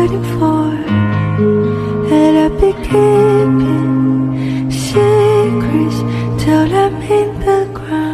waiting for, and I've been keeping secrets till I'm in the ground.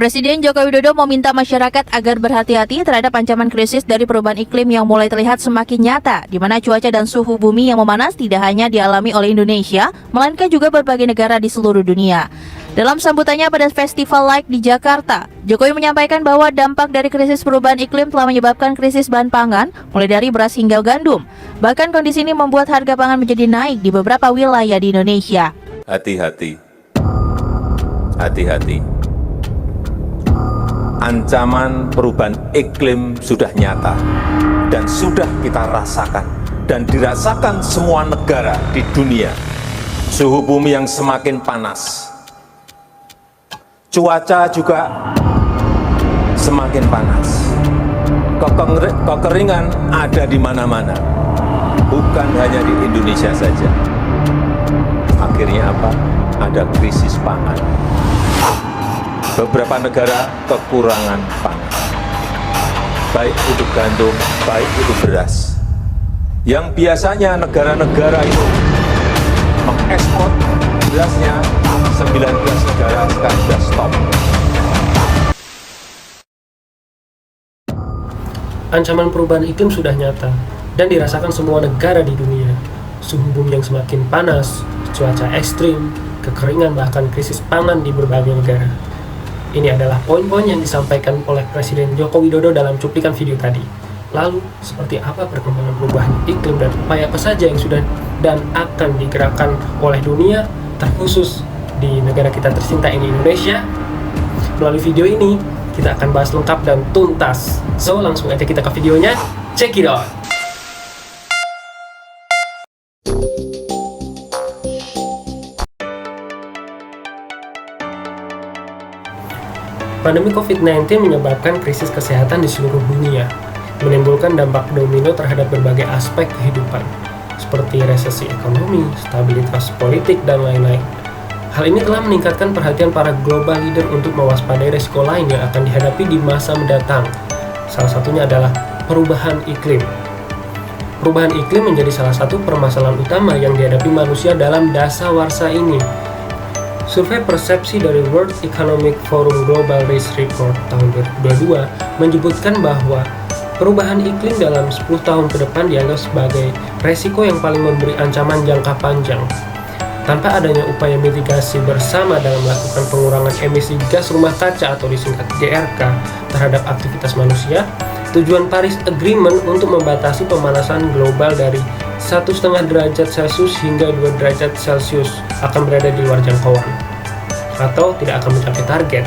Presiden Joko Widodo meminta masyarakat agar berhati-hati terhadap ancaman krisis dari perubahan iklim yang mulai terlihat semakin nyata, di mana cuaca dan suhu bumi yang memanas tidak hanya dialami oleh Indonesia, melainkan juga berbagai negara di seluruh dunia. Dalam sambutannya pada Festival Light di Jakarta, Jokowi menyampaikan bahwa dampak dari krisis perubahan iklim telah menyebabkan krisis bahan pangan, mulai dari beras hingga gandum. Bahkan kondisi ini membuat harga pangan menjadi naik di beberapa wilayah di Indonesia. Hati-hati, hati-hati. Ancaman perubahan iklim sudah nyata dan sudah kita rasakan dan dirasakan semua negara di dunia. Suhu bumi yang semakin panas, cuaca juga semakin panas, kekeringan ada di mana-mana, bukan hanya di Indonesia saja. Akhirnya apa? Ada krisis pangan. Beberapa negara kekurangan pangan, baik itu gandum, baik itu beras. Yang biasanya negara-negara itu mengekspor berasnya, 19 negara sekarang sudah stop. Ancaman perubahan iklim sudah nyata dan dirasakan semua negara di dunia. Suhu bumi yang semakin panas, cuaca ekstrim, kekeringan, bahkan krisis pangan di berbagai negara. Ini adalah poin-poin yang disampaikan oleh Presiden Joko Widodo dalam cuplikan video tadi. Lalu, seperti apa perkembangan perubahan iklim dan upaya apa saja yang sudah dan akan digerakkan oleh dunia, terkhusus di negara kita tercinta ini, Indonesia? Melalui video ini, kita akan bahas lengkap dan tuntas. So, langsung aja kita ke videonya. Check it out! Pandemi COVID-19 menyebabkan krisis kesehatan di seluruh dunia, menimbulkan dampak domino terhadap berbagai aspek kehidupan, seperti resesi ekonomi, stabilitas politik, dan lain-lain. Hal ini telah meningkatkan perhatian para global leader untuk mewaspadai risiko lain yang akan dihadapi di masa mendatang. Salah satunya adalah perubahan iklim. Perubahan iklim menjadi salah satu permasalahan utama yang dihadapi manusia dalam dasawarsa ini. Survei persepsi dari World Economic Forum Global Risk Report tahun 2022 menyebutkan bahwa perubahan iklim dalam 10 tahun ke depan dianggap sebagai resiko yang paling memberi ancaman jangka panjang. Tanpa adanya upaya mitigasi bersama dalam melakukan pengurangan emisi gas rumah kaca atau disingkat GRK terhadap aktivitas manusia, tujuan Paris Agreement untuk membatasi pemanasan global dari 1,5 derajat Celcius hingga 2 derajat Celcius akan berada di luar jangkauan atau tidak akan mencapai target.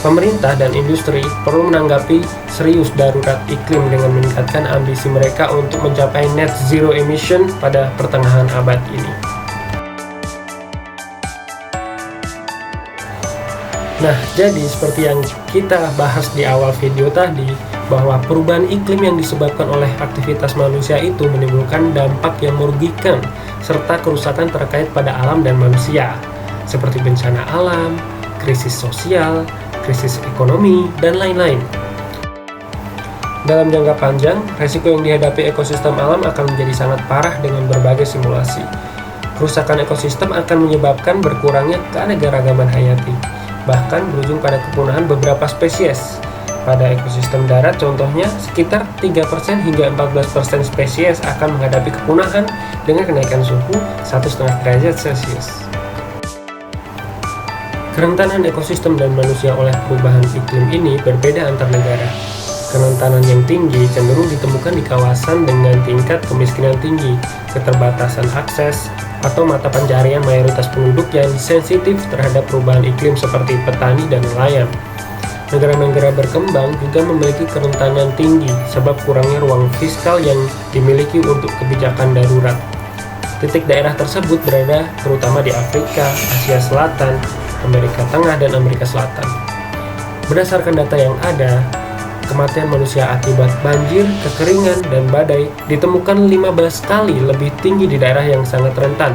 Pemerintah dan industri perlu menanggapi serius darurat iklim dengan meningkatkan ambisi mereka untuk mencapai net zero emission pada pertengahan abad ini. Nah, jadi seperti yang kita bahas di awal video tadi, bahwa perubahan iklim yang disebabkan oleh aktivitas manusia itu menimbulkan dampak yang merugikan serta kerusakan terkait pada alam dan manusia, seperti bencana alam, krisis sosial, krisis ekonomi, dan lain-lain. Dalam jangka panjang, resiko yang dihadapi ekosistem alam akan menjadi sangat parah dengan berbagai simulasi. Kerusakan ekosistem akan menyebabkan berkurangnya keanekaragaman hayati, bahkan berujung pada kepunahan beberapa spesies. Pada ekosistem darat contohnya, sekitar 3% hingga 14% spesies akan menghadapi kepunahan dengan kenaikan suhu 1,5 derajat Celcius. Kerentanan ekosistem dan manusia oleh perubahan iklim ini berbeda antar negara. Kerentanan yang tinggi cenderung ditemukan di kawasan dengan tingkat kemiskinan tinggi, keterbatasan akses, atau mata pencaharian mayoritas penduduk yang sensitif terhadap perubahan iklim seperti petani dan nelayan. Negara-negara berkembang juga memiliki kerentanan tinggi sebab kurangnya ruang fiskal yang dimiliki untuk kebijakan darurat. Titik daerah tersebut berada terutama di Afrika, Asia Selatan, Amerika Tengah, dan Amerika Selatan. Berdasarkan data yang ada, kematian manusia akibat banjir, kekeringan, dan badai ditemukan 15 kali lebih tinggi di daerah yang sangat rentan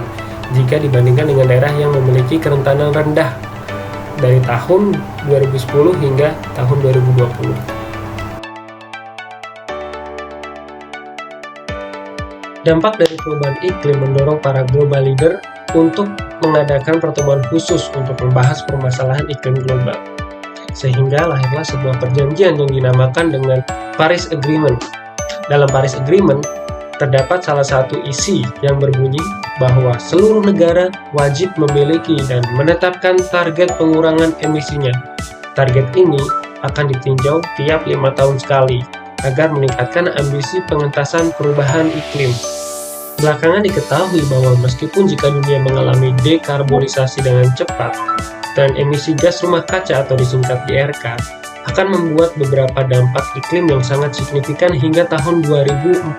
jika dibandingkan dengan daerah yang memiliki kerentanan rendah dari tahun 2010 hingga tahun 2020. Dampak dari perubahan iklim mendorong para global leader untuk mengadakan pertemuan khusus untuk membahas permasalahan iklim global. Sehingga lahirlah sebuah perjanjian yang dinamakan dengan Paris Agreement. Dalam Paris Agreement, terdapat salah satu isi yang berbunyi bahwa seluruh negara wajib memiliki dan menetapkan target pengurangan emisinya. Target ini akan ditinjau tiap 5 tahun sekali agar meningkatkan ambisi pengentasan perubahan iklim. Belakangan diketahui bahwa meskipun jika dunia mengalami dekarbonisasi dengan cepat, dan emisi gas rumah kaca atau disingkat GRK akan membuat beberapa dampak iklim yang sangat signifikan hingga tahun 2046.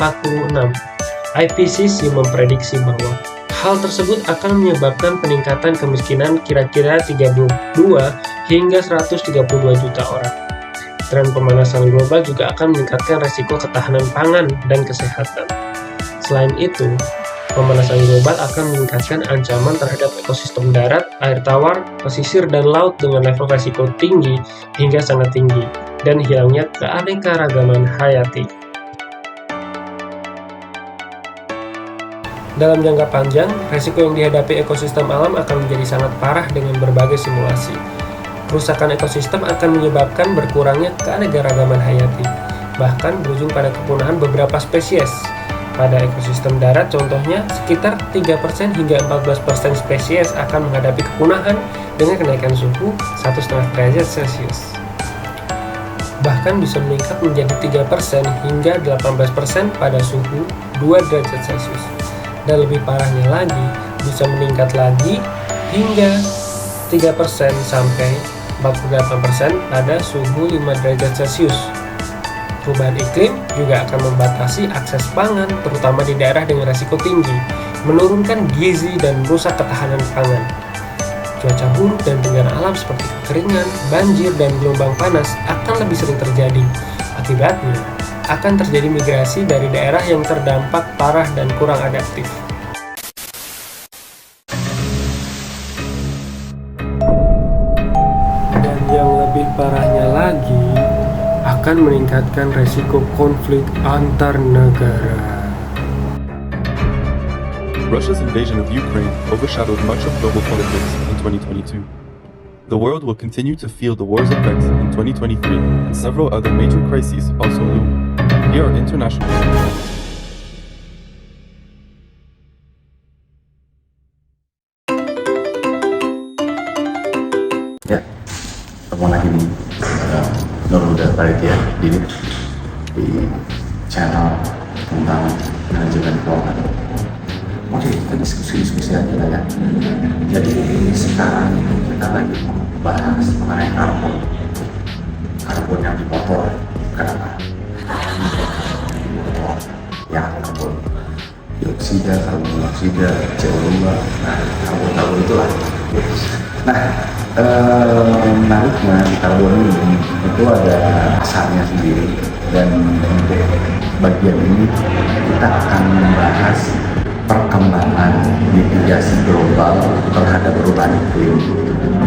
IPCC memprediksi bahwa hal tersebut akan menyebabkan peningkatan kemiskinan kira-kira 32 hingga 132 juta orang. Tren pemanasan global juga akan meningkatkan resiko ketahanan pangan dan kesehatan. Selain itu, pemanasan global akan meningkatkan ancaman terhadap ekosistem darat, air tawar, pesisir, dan laut dengan level resiko tinggi hingga sangat tinggi, dan hilangnya keanekaragaman hayati. Dalam jangka panjang, resiko yang dihadapi ekosistem alam akan menjadi sangat parah dengan berbagai simulasi. Kerusakan ekosistem akan menyebabkan berkurangnya keanekaragaman hayati, bahkan berujung pada kepunahan beberapa spesies. Pada ekosistem darat contohnya, sekitar 3% hingga 14% spesies akan menghadapi kepunahan dengan kenaikan suhu 1,5 derajat Celcius. Bahkan bisa meningkat menjadi 3% hingga 18% pada suhu 2 derajat Celcius. Dan lebih parahnya lagi, bisa meningkat lagi hingga 3% sampai 48% pada suhu 5 derajat Celcius. Perubahan iklim juga akan membatasi akses pangan, terutama di daerah dengan risiko tinggi, menurunkan gizi dan merusak ketahanan pangan. Cuaca buruk dan bencana alam seperti kekeringan, banjir, dan gelombang panas akan lebih sering terjadi. Akibatnya, akan terjadi migrasi dari daerah yang terdampak parah dan kurang adaptif. Dan yang lebih parahnya lagi, akan meningkatkan resiko konflik antar negara. Russia's invasion of Ukraine overshadowed much of global politics in 2022. The world will continue to feel the war's effects in 2023, and several other major crises also loom. Here are international. Ya, ketemu lagi nih Nur Huda Panitia di channel tentang manajemen keuangan. Oke, kita diskusi aja lah ya. Jadi sekarang kita lagi bahas mengenai karbon yang dimotor. Kenapa? Ya, karbon dioksida, karbon monoksida, CO2. Nah, karbon itulah. Nah, menariknya di karbon ini itu ada asarnya sendiri, dan untuk bagian ini kita akan membahas perkembangan mitigasi global terhadap perubahan iklim.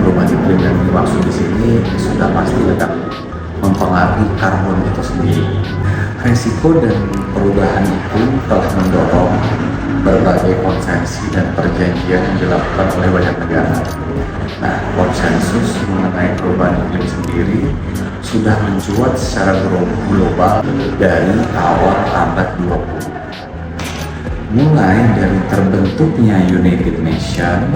Perubahan iklim yang dimaksud di sini sudah pasti akan mempengaruhi karbon itu sendiri. Resiko dan perubahan iklim telah mendorong berbagai konsensus dan perjanjian yang dilakukan oleh banyak negara. Nah, konsensus mengenai perubahan iklim sendiri sudah mencuat secara global dari awal abad 20. Mulai dari terbentuknya United Nations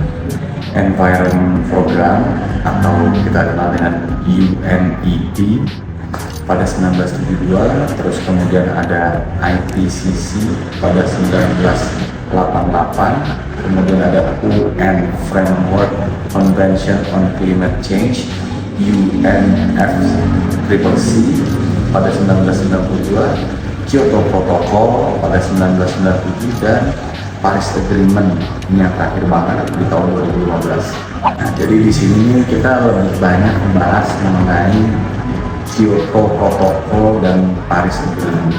Environment Program atau kita kenal dengan UNEP pada 1972, terus kemudian ada IPCC pada 1988, kemudian ada UN Framework Convention on Climate Change UNFCCC pada 1992, Kyoto Protocol pada 1997, dan Paris Agreement ini yang terakhir banget di tahun 2015. Nah, jadi di sini kita lebih banyak membahas mengenai Kyoto Protocol dan Paris Agreement.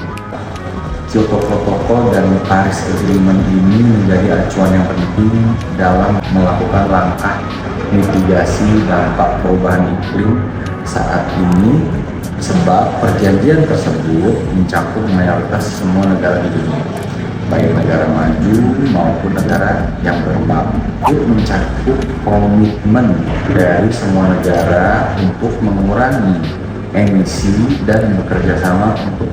Kyoto Protocol dan Paris Agreement ini menjadi acuan yang penting dalam melakukan langkah mitigasi dampak perubahan iklim saat ini, sebab perjanjian tersebut mencakup mayoritas semua negara di dunia, baik negara maju maupun negara yang berkembang. Itu mencakup komitmen dari semua negara untuk mengurangi emisi dan bekerja sama untuk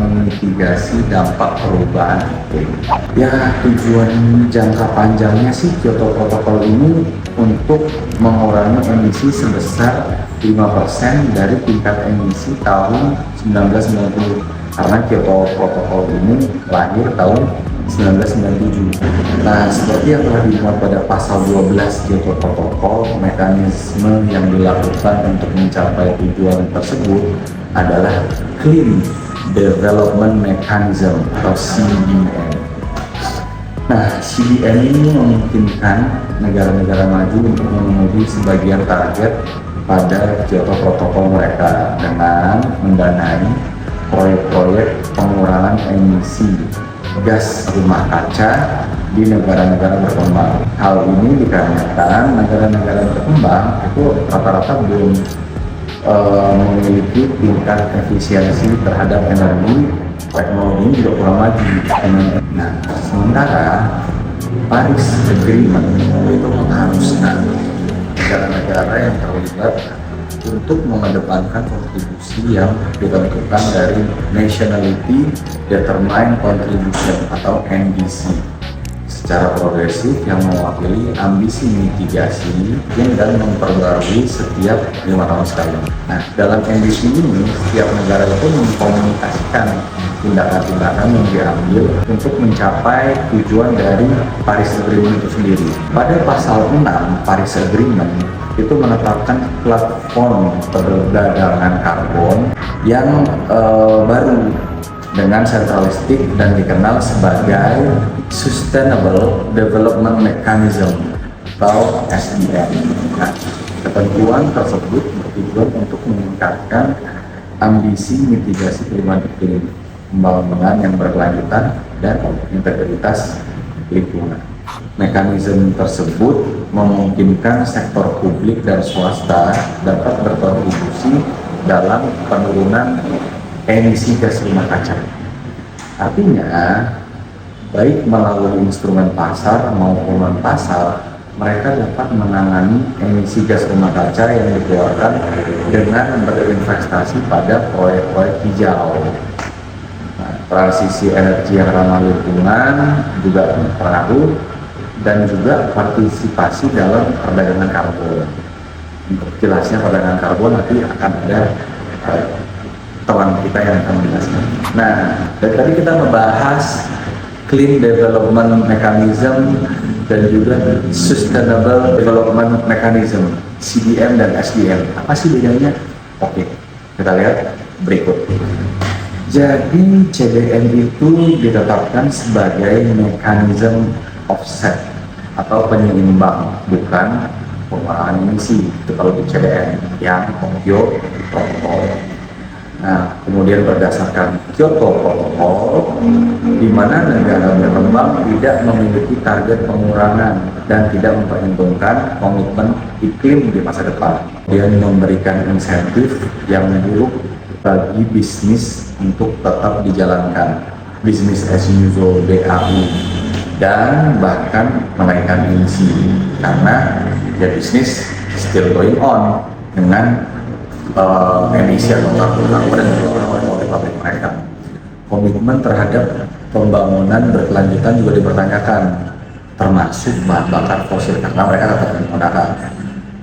memitigasi dampak perubahan iklim. Ya, tujuan jangka panjangnya sih Kyoto Protocol ini untuk mengurangi emisi sebesar 5% dari tingkat emisi tahun 1990, karena Kyoto Protocol ini lahir tahun 1997. Nah, seperti yang telah dimuat pada pasal 12 Kyoto Protocol, mekanisme yang dilakukan untuk mencapai tujuan tersebut adalah Clean Development Mechanism atau CDM. Nah, CDM ini memungkinkan negara-negara maju untuk memenuhi sebagian target pada Kyoto Protocol mereka dengan mendanai proyek-proyek pengurangan emisi gas rumah kaca di negara-negara berkembang. Hal ini dikarenakan negara-negara berkembang itu rata-rata belum memiliki tingkat efisiensi terhadap energi, teknologi juga kurang maju. Nah, sementara Paris Agreement itu mengharuskan negara-negara yang terlibat untuk mengedepankan kontribusi yang ditentukan dari Nationality Determined Contribution atau NDC secara progresif yang mewakili ambisi mitigasi dan memperbarui setiap 5 tahun sekali. Nah, dalam NDC ini setiap negara itu mengkomunikasikan tindakan-tindakan yang diambil untuk mencapai tujuan dari Paris Agreement itu sendiri. Pada pasal 6 Paris Agreement itu menetapkan platform perdagangan karbon yang baru dengan sentralistik dan dikenal sebagai Sustainable Development Mechanism atau SDM. Nah, ketentuan tersebut bertujuan untuk meningkatkan ambisi mitigasi perubahan iklim, pembangunan yang berkelanjutan, dan integritas lingkungan. Mekanisme tersebut memungkinkan sektor publik dan swasta dapat berkontribusi dalam penurunan emisi gas rumah kaca. Artinya, baik melalui instrumen pasar maupun non-pasar, mereka dapat menangani emisi gas rumah kaca yang dikeluarkan dengan berinvestasi pada proyek-proyek hijau. Nah, transisi energi yang ramah lingkungan juga berpengaruh, dan juga partisipasi dalam perdagangan karbon. Untuk jelasnya perdagangan karbon nanti akan ada teman kita yang akan menjelaskan. Nah, dari tadi kita membahas Clean Development Mechanism dan juga Sustainable Development Mechanism, CDM dan SDM. Apa sih bedanya? Oke, kita lihat berikut. Jadi CDM itu ditetapkan sebagai mekanisme offset atau penyeimbang, bukan pengurangan emisi. Itu kalau di CDM yang Kyoto Protocol. Nah, kemudian berdasarkan Kyoto Protocol, di mana negara berkembang tidak memiliki target pengurangan dan tidak memperhitungkan komitmen iklim di masa depan. Dia memberikan insentif yang buruk bagi bisnis untuk tetap dijalankan, business as usual (BAU), dan bahkan menaikkan emisi karena ya bisnis still going on dengan emisi atau karbon dan oleh pabrik mereka. Komitmen terhadap pembangunan berkelanjutan juga dipertanyakan, termasuk bahan bakar fosil karena mereka tetap menggunakan.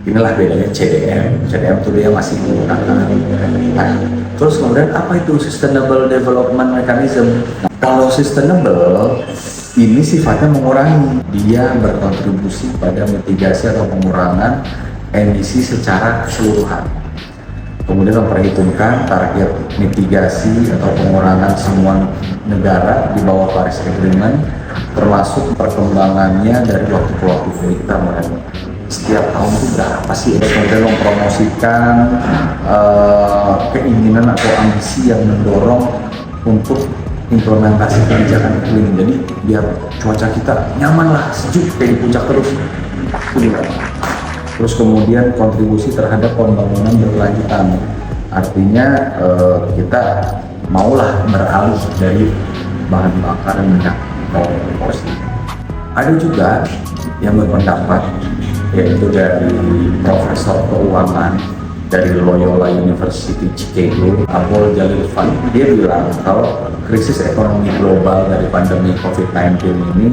Inilah bedanya CDM. CDM itu dia masih menggunakan. Nah, terus kemudian apa itu Sustainable Development Mechanism? Nah, kalau sustainable ini sifatnya mengurangi, dia berkontribusi pada mitigasi atau pengurangan emisi secara keseluruhan. Kemudian memperhitungkan target mitigasi atau pengurangan semua negara di bawah Paris Agreement, termasuk perkembangannya dari waktu ke waktu. Kita setiap tahun itu berapa sih, kemudian mempromosikan keinginan atau ambisi yang mendorong untuk implementasi kebijakan iklim. Jadi biar cuaca kita nyaman lah, sejuk kayak di puncak terus. Terus kemudian kontribusi terhadap pembangunan berkelanjutan. Artinya kita maulah beralih dari bahan bakar minyak fosil. Ada juga yang berpendapat, yaitu dari Profesor Keuangan dari Loyola University Chicago, Abul Jalil Fan. Dia bilang kalau krisis ekonomi global dari pandemi COVID-19 ini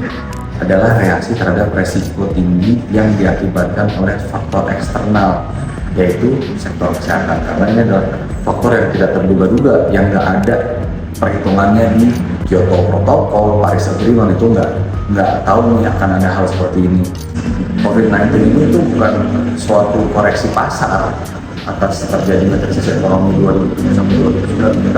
adalah reaksi terhadap resiko tinggi yang diakibatkan oleh faktor eksternal, yaitu sektor kesehatan. Karena ini adalah faktor yang tidak terduga-duga, yang nggak ada perhitungannya di Kyoto Protocol, Paris Agreement, itu nggak tahu nih akan ada hal seperti ini. COVID-19 ini itu bukan suatu koreksi pasar atas terjadinya krisis ekonomi 2007-2009,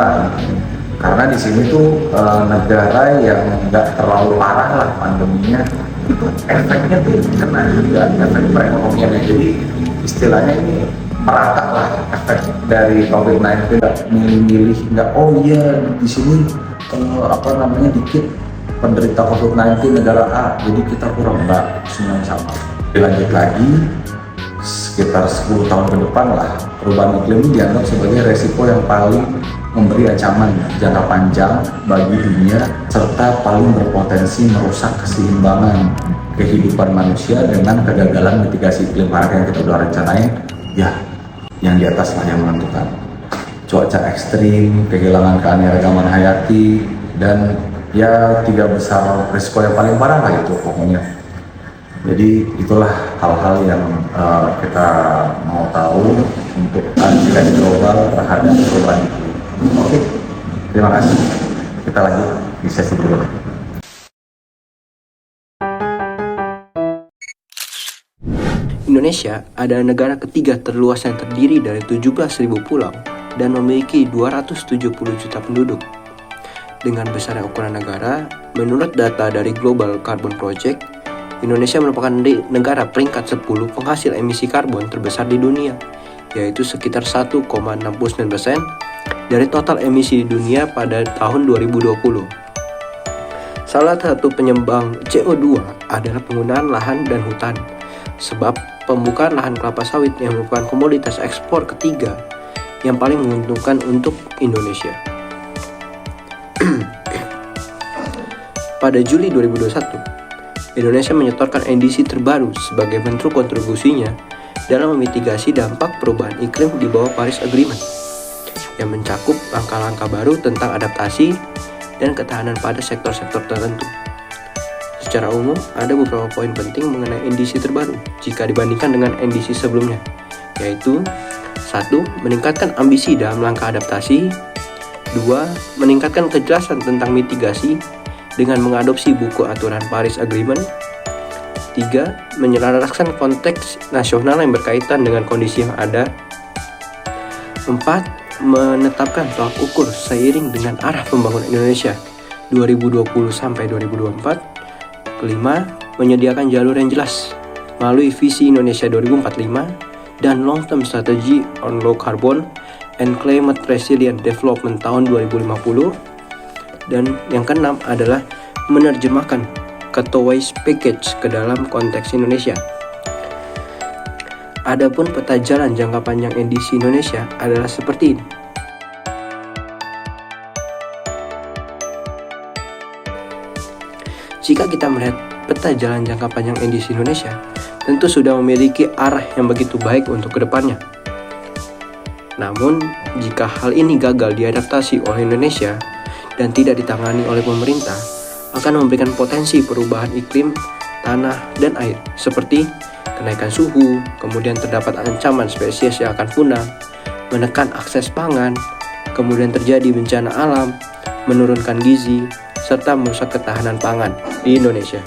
karena di sini tuh negara yang nggak terlalu parah lah pandeminya, itu efeknya tuh kena juga efek perekonomiannya. Jadi istilahnya ini merata lah efek dari COVID-19, nggak milih-milih, nggak oh iya di sini dikit penderita COVID-19 negara A, jadi kita kurang, enggak, semuanya sama. Dilanjut lagi, sekitar 10 tahun ke depan lah, perubahan iklim ini dianggap sebagai resiko yang paling memberi ancaman jangka panjang bagi dunia, serta paling berpotensi merusak keseimbangan kehidupan manusia dengan kegagalan mitigasi iklim. Karena yang kita udah rencanain, ya yang di atas lah yang menentukan. Cuaca ekstrim, kehilangan keanekaragaman hayati, dan ya 3 besar risiko yang paling parah lah itu pokoknya. Jadi itulah hal-hal yang kita mau tahu untuk mitigasi global terhadap perubahan iklim. Oke, terima kasih. Kita lanjut di sesi berikutnya. Indonesia adalah negara ketiga terluas yang terdiri dari 17.000 pulau dan memiliki 270 juta penduduk. Dengan besar ukuran negara, menurut data dari Global Carbon Project, Indonesia merupakan negara peringkat 10 penghasil emisi karbon terbesar di dunia, yaitu sekitar 1,69% dari total emisi di dunia pada tahun 2020. Salah satu penyumbang CO2 adalah penggunaan lahan dan hutan, sebab pembukaan lahan kelapa sawit yang merupakan komoditas ekspor ketiga yang paling menguntungkan untuk Indonesia. Pada Juli 2021, Indonesia menyetorkan NDC terbaru sebagai bentuk kontribusinya dalam memitigasi dampak perubahan iklim di bawah Paris Agreement, yang mencakup langkah-langkah baru tentang adaptasi dan ketahanan pada sektor-sektor tertentu. Secara umum, ada beberapa poin penting mengenai NDC terbaru jika dibandingkan dengan NDC sebelumnya, yaitu 1. Meningkatkan ambisi dalam langkah adaptasi. 2. Meningkatkan kejelasan tentang mitigasi dengan mengadopsi buku aturan Paris Agreement. 3. Menyelaraskan konteks nasional yang berkaitan dengan kondisi yang ada. 4. Menetapkan tolak ukur seiring dengan arah pembangunan Indonesia 2020 sampai 2024. 5. Menyediakan jalur yang jelas melalui visi Indonesia 2045 dan Long Term Strategy on Low Carbon and Climate Resilient Development tahun 2050. Dan yang keenam adalah menerjemahkan Katowice Package ke dalam konteks Indonesia. Adapun peta jalan jangka panjang NDC Indonesia adalah seperti ini. Jika kita melihat peta jalan jangka panjang NDC Indonesia, tentu sudah memiliki arah yang begitu baik untuk kedepannya. Namun, jika hal ini gagal diadaptasi oleh Indonesia dan tidak ditangani oleh pemerintah, akan memberikan potensi perubahan iklim tanah, dan air, seperti kenaikan suhu, kemudian terdapat ancaman spesies yang akan punah, menekan akses pangan, kemudian terjadi bencana alam, menurunkan gizi, serta merusak ketahanan pangan di Indonesia.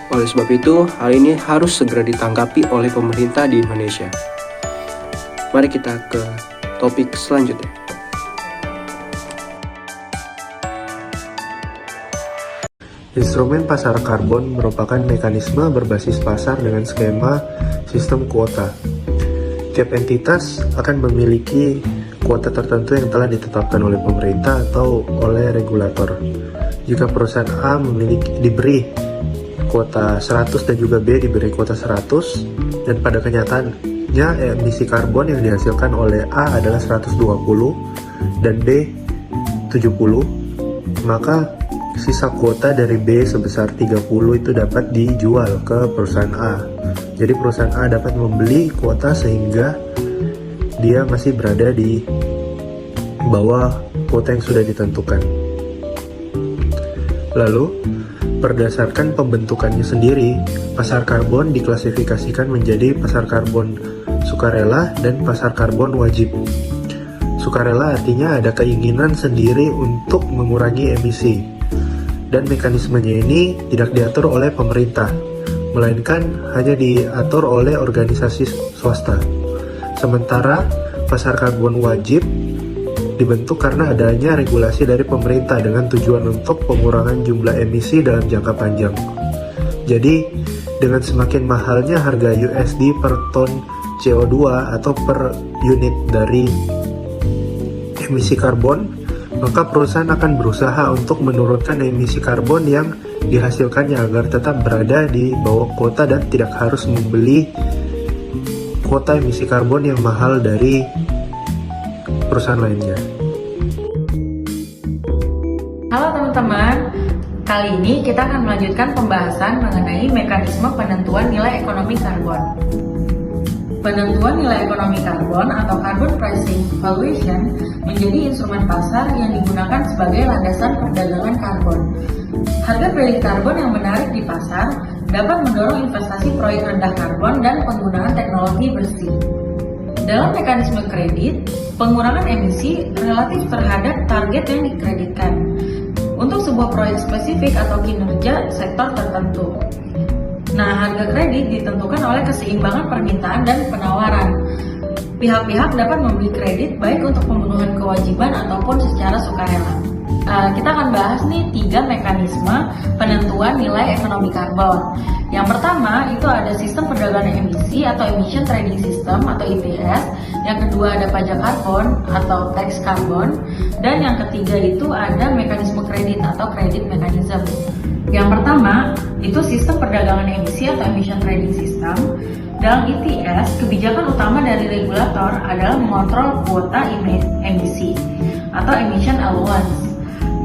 Oleh sebab itu, hal ini harus segera ditanggapi oleh pemerintah di Indonesia. Mari kita ke topik selanjutnya. Instrumen pasar karbon merupakan mekanisme berbasis pasar dengan skema sistem kuota. Tiap entitas akan memiliki kuota tertentu yang telah ditetapkan oleh pemerintah atau oleh regulator. Jika perusahaan A diberi kuota 100 dan juga B diberi kuota 100, dan pada kenyataannya emisi karbon yang dihasilkan oleh A adalah 120 dan B 70, maka sisa kuota dari B sebesar 30 itu dapat dijual ke perusahaan A. Jadi perusahaan A dapat membeli kuota sehingga dia masih berada di bawah kuota yang sudah ditentukan. Lalu, berdasarkan pembentukannya sendiri, pasar karbon diklasifikasikan menjadi pasar karbon sukarela dan pasar karbon wajib. Sukarela artinya ada keinginan sendiri untuk mengurangi emisi, dan mekanismenya ini tidak diatur oleh pemerintah, melainkan hanya diatur oleh organisasi swasta. Sementara pasar karbon wajib dibentuk karena adanya regulasi dari pemerintah dengan tujuan untuk pengurangan jumlah emisi dalam jangka panjang. Jadi, dengan semakin mahalnya harga USD per ton CO2 atau per unit dari emisi karbon, maka perusahaan akan berusaha untuk menurunkan emisi karbon yang dihasilkannya agar tetap berada di bawah kuota dan tidak harus membeli kuota emisi karbon yang mahal dari perusahaan lainnya. Halo teman-teman, kali ini kita akan melanjutkan pembahasan mengenai mekanisme penentuan nilai ekonomi karbon. Penentuan nilai ekonomi karbon atau carbon pricing valuation menjadi instrumen pasar yang digunakan sebagai landasan perdagangan karbon. Harga kredit karbon yang menarik di pasar dapat mendorong investasi proyek rendah karbon dan penggunaan teknologi bersih. Dalam mekanisme kredit, pengurangan emisi relatif terhadap target yang dikreditkan untuk sebuah proyek spesifik atau kinerja sektor tertentu. Nah, harga kredit ditentukan oleh keseimbangan permintaan dan penawaran. Pihak-pihak dapat membeli kredit baik untuk pemenuhan kewajiban ataupun secara sukarela. Kita akan bahas nih 3 mekanisme penentuan nilai ekonomi karbon. Yang pertama itu ada sistem perdagangan emisi atau emission trading system atau ETS. Yang kedua ada pajak karbon atau tax karbon. Dan yang ketiga itu ada mekanisme kredit atau credit mechanism. Yang pertama, itu sistem perdagangan emisi atau emission trading system. Dalam ETS, kebijakan utama dari regulator adalah mengontrol kuota emisi atau emission allowance.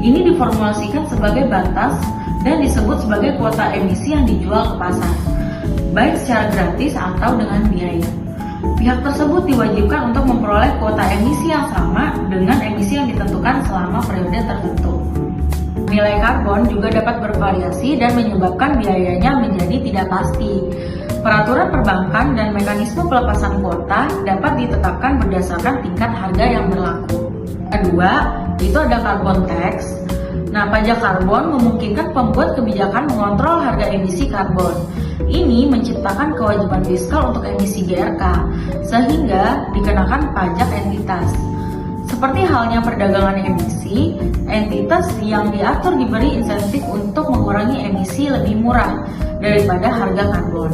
Ini diformulasikan sebagai batas dan disebut sebagai kuota emisi yang dijual ke pasar, baik secara gratis atau dengan biaya. Pihak tersebut diwajibkan untuk memperoleh kuota emisi yang sama dengan emisi yang ditentukan selama periode tertentu. Nilai karbon juga dapat bervariasi dan menyebabkan biayanya menjadi tidak pasti. Peraturan perbankan dan mekanisme pelepasan kuota dapat ditetapkan berdasarkan tingkat harga yang berlaku. Kedua, itu ada carbon tax. Nah, pajak karbon memungkinkan pembuat kebijakan mengontrol harga emisi karbon. Ini menciptakan kewajiban fiskal untuk emisi GRK, sehingga dikenakan pajak entitas. Seperti halnya perdagangan emisi, entitas yang diatur diberi insentif untuk mengurangi emisi lebih murah daripada harga karbon.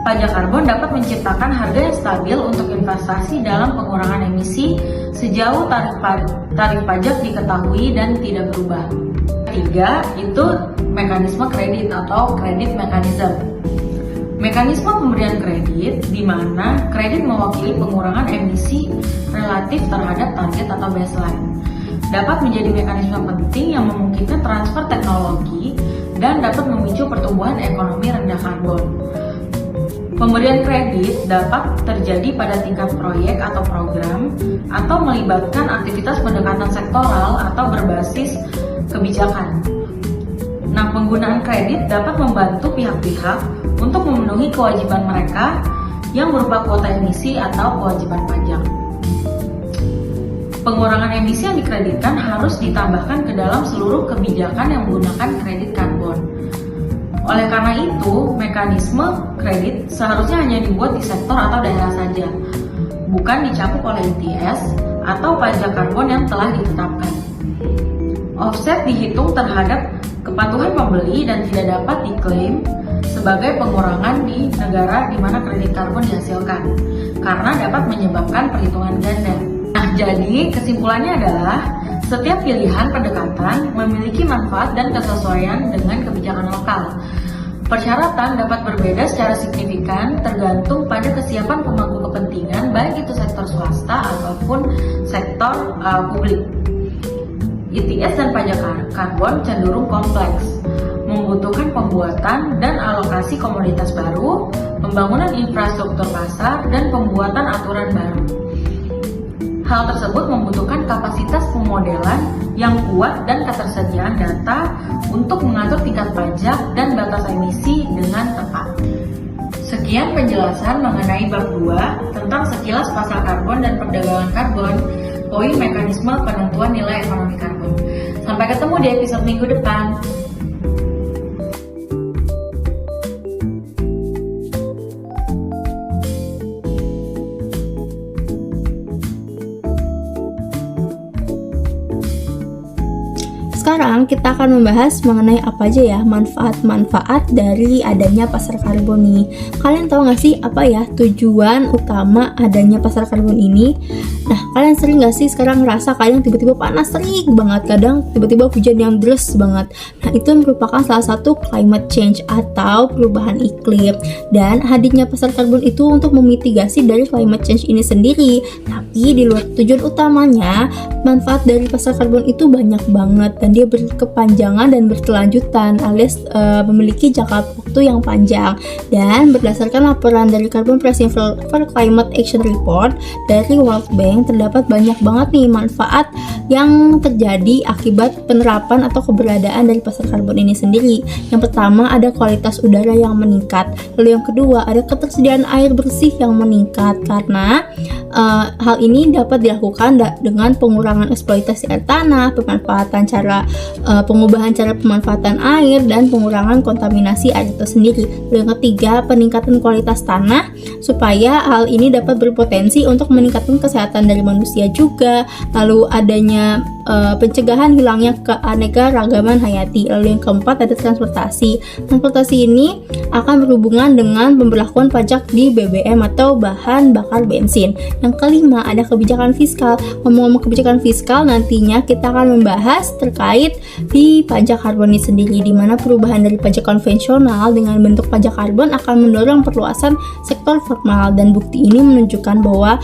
Pajak karbon dapat menciptakan harga yang stabil untuk investasi dalam pengurangan emisi sejauh tarif pajak diketahui dan tidak berubah. Ketiga, itu mekanisme kredit atau credit mechanism. Mekanisme pemberian kredit di mana kredit mewakili pengurangan emisi relatif terhadap target atau baseline. Dapat menjadi mekanisme penting yang memungkinkan transfer teknologi dan dapat memicu pertumbuhan ekonomi rendah karbon. Pemberian kredit dapat terjadi pada tingkat proyek atau program atau melibatkan aktivitas pendekatan sektoral atau berbasis kebijakan. Nah, penggunaan kredit dapat membantu pihak-pihak untuk memenuhi kewajiban mereka yang berupa kuota emisi atau kewajiban pajak. Pengurangan emisi yang dikreditkan harus ditambahkan ke dalam seluruh kebijakan yang menggunakan kredit karbon. Oleh karena itu, mekanisme kredit seharusnya hanya dibuat di sektor atau daerah saja, bukan dicakup oleh ETS atau pajak karbon yang telah ditetapkan. Offset dihitung terhadap kepatuhan pembeli dan tidak dapat diklaim sebagai pengurangan di negara di mana kredit karbon dihasilkan, karena dapat menyebabkan perhitungan ganda. Nah, jadi kesimpulannya adalah setiap pilihan pendekatan memiliki manfaat dan kesesuaian dengan kebijakan lokal. Persyaratan dapat berbeda secara signifikan tergantung pada kesiapan pemangku kepentingan, baik itu sektor swasta ataupun sektor publik. ETS dan pajak karbon cenderung kompleks, membutuhkan pembuatan dan alokasi komoditas baru, pembangunan infrastruktur pasar, dan pembuatan aturan baru. Hal tersebut membutuhkan kapasitas pemodelan yang kuat dan ketersediaan data untuk mengatur tingkat pajak dan batas emisi dengan tepat. Sekian penjelasan mengenai bab 2 tentang sekilas pasar karbon dan perdagangan karbon, poin mekanisme penentuan nilai ekonomi karbon. Sampai ketemu di episode minggu depan. Sekarang kita akan membahas mengenai apa aja ya manfaat-manfaat dari adanya pasar karbon nih. Kalian tahu nggak sih apa ya tujuan utama adanya pasar karbon ini? Nah, kalian sering nggak sih sekarang ngerasa kalian tiba-tiba panas terik banget, kadang tiba-tiba hujan yang deras banget. Nah, itu merupakan salah satu climate change atau perubahan iklim. Dan hadirnya pasar karbon itu untuk memitigasi dari climate change ini sendiri. Tapi di luar tujuan utamanya, manfaat dari pasar karbon itu banyak banget dan dia berkepanjangan dan berkelanjutan alias memiliki jangka waktu yang panjang. Dan berdasarkan laporan dari Carbon Pricing for Climate Action Report dari World Bank, terdapat banyak banget nih manfaat yang terjadi akibat penerapan atau keberadaan dari pasar karbon ini sendiri. Yang pertama ada kualitas udara yang meningkat. Lalu yang kedua ada ketersediaan air bersih yang meningkat karena hal ini dapat dilakukan dengan pengurangan eksploitasi air tanah, pengubahan cara pemanfaatan air, dan pengurangan kontaminasi air itu sendiri. Yang ketiga, peningkatan kualitas tanah supaya hal ini dapat berpotensi untuk meningkatkan kesehatan dari manusia juga. Lalu adanya pencegahan hilangnya keanekaragaman hayati. Lalu yang keempat ada transportasi. Transportasi ini akan berhubungan dengan pemberlakuan pajak di BBM atau bahan bakar bensin. Yang kelima ada kebijakan fiskal. Ngomong-ngomong kebijakan fiskal, nantinya kita akan membahas terkait di pajak karbon ini sendiri, di mana perubahan dari pajak konvensional dengan bentuk pajak karbon akan mendorong perluasan sektor formal, dan bukti ini menunjukkan bahwa